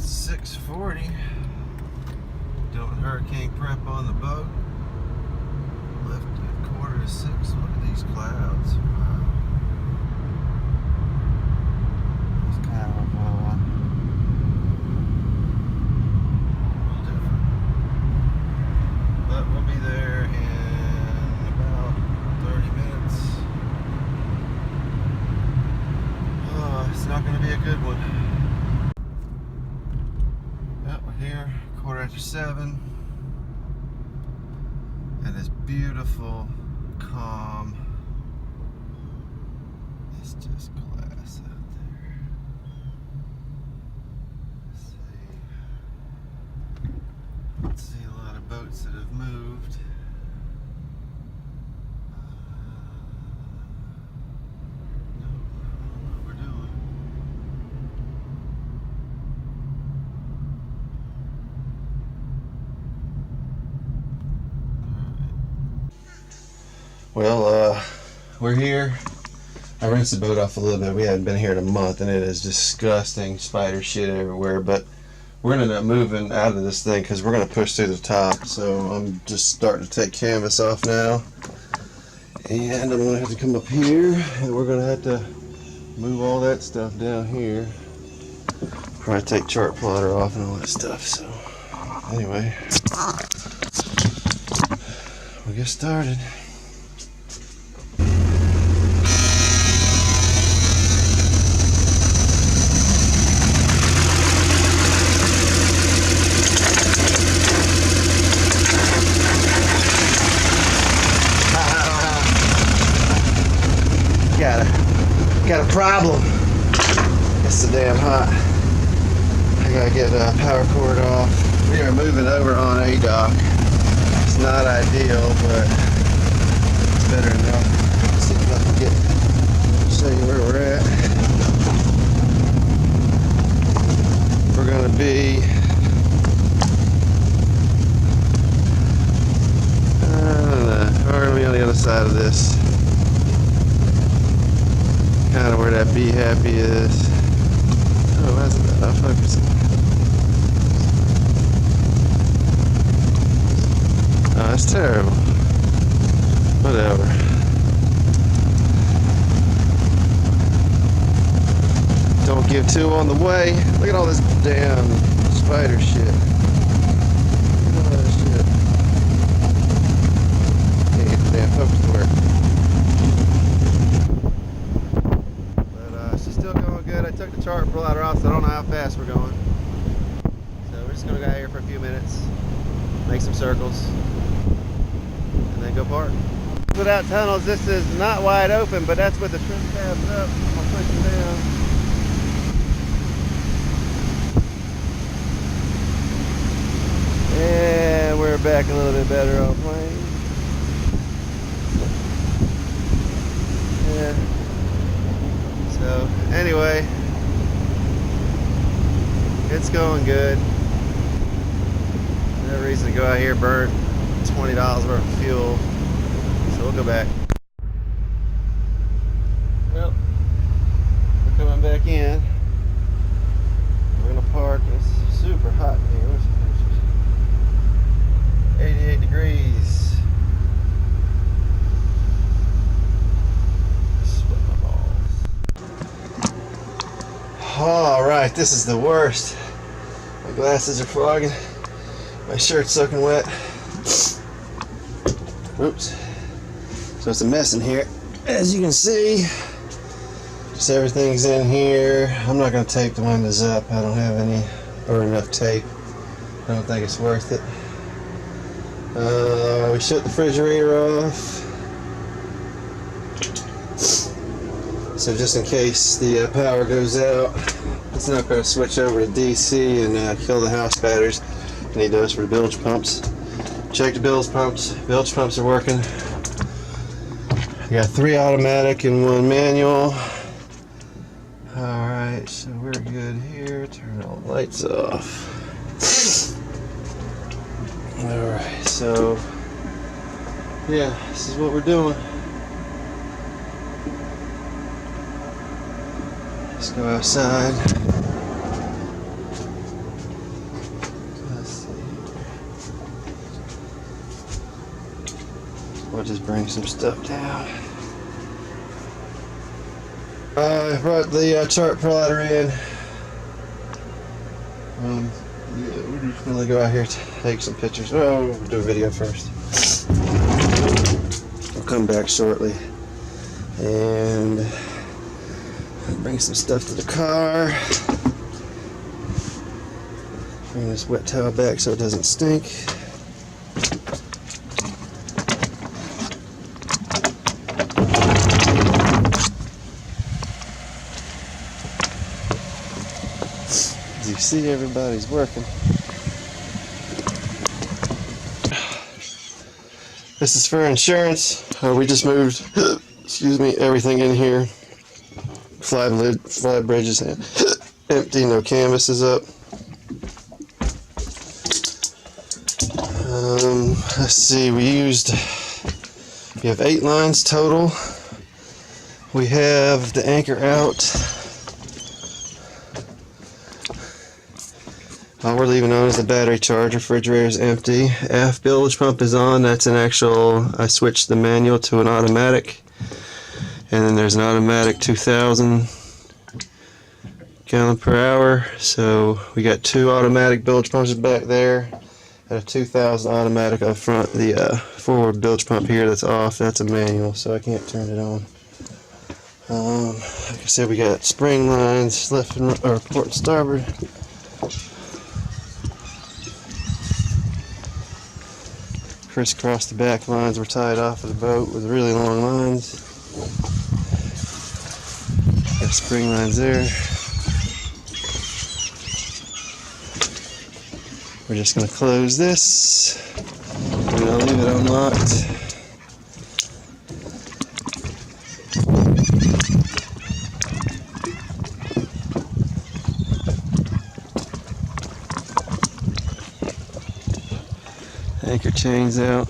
6:40. Doing hurricane prep on the boat. Left at 5:45. Look at these clouds. Wow. It's kind of different. But we'll be there in about 30 minutes. Oh, it's not going to be a good one. We're here, 7:15, and it's beautiful, calm. It's just class out there. Let's see a lot of boats that have moved. Well, we're here. I rinsed the boat off a little bit. We hadn't been here in a month, and it is disgusting spider shit everywhere. But we're gonna end up moving out of this thing because we're gonna push through the top. So I'm just starting to take canvas off now, and I'm gonna have to come up here, and we're gonna have to move all that stuff down here. Probably take chart plotter off and all that stuff. So anyway, we'll get started. Got a problem. It's so damn hot. I gotta get the power cord off. We are moving over on a dock. It's not ideal, but it's better enough. Let's see if I can show you where we're at. We're gonna be we're gonna be on the other side of this. Kind of where that Be Happy is. Oh, that's not focusing. Oh, that's terrible. Whatever. Don't give two on the way. Look at all this damn spider shit. Look at all that shit. Can't get the damn focus to work. I took the chart plotter off, so I don't know how fast we're going. So we're just going to go out here for a few minutes, make some circles, and then go park. Without tunnels, this is not wide open, but that's with the trim tabs up. I'm going to push them down. And we're back a little bit better on plane. Yeah. So anyway, it's going good. No reason to go out here burn $20 worth of fuel. So we'll go back. Well, we're coming back in. We're gonna park. It's super hot in here. 88 degrees. Alright, this is the worst. My glasses are fogging. My shirt's soaking wet. Oops. So it's a mess in here. As you can see, just everything's in here. I'm not going to tape the windows up. I don't have any or enough tape. I don't think it's worth it. We shut the refrigerator off. So just in case the power goes out, it's not going to switch over to DC and kill the house batteries. You need those for the bilge pumps. Check the bilge pumps. Bilge pumps are working. I got 3 automatic and 1 manual. Alright, so we're good here. Turn all the lights off. Alright, so yeah, this is what we're doing. Let's go outside. just bring some stuff down. I brought the chart plotter in. Yeah, we're just gonna go out here to take some pictures. Oh, we'll do a video first. I'll come back shortly and bring some stuff to the car. Bring this wet towel back so it doesn't stink. As you see, everybody's working. This is for insurance. We just moved, excuse me, everything in here. Fly bridges empty, no canvases up. Let's see, we have 8 lines total. We have the anchor out. All we're leaving on is the battery charge. Refrigerator is empty. Aft bilge pump is on. That's an actual, I switched the manual to an automatic. And then there's an automatic 2,000 gallon per hour. So we got 2 automatic bilge pumps back there. And a 2,000 automatic up front. The forward bilge pump here that's off, that's a manual, so I can't turn it on. Like I said, we got spring lines, left and right, or port and starboard. Crisscross the back lines were tied off of the boat with really long lines. Got spring lines there. We're just going to close this. We're going to leave it unlocked. Anchor chains out.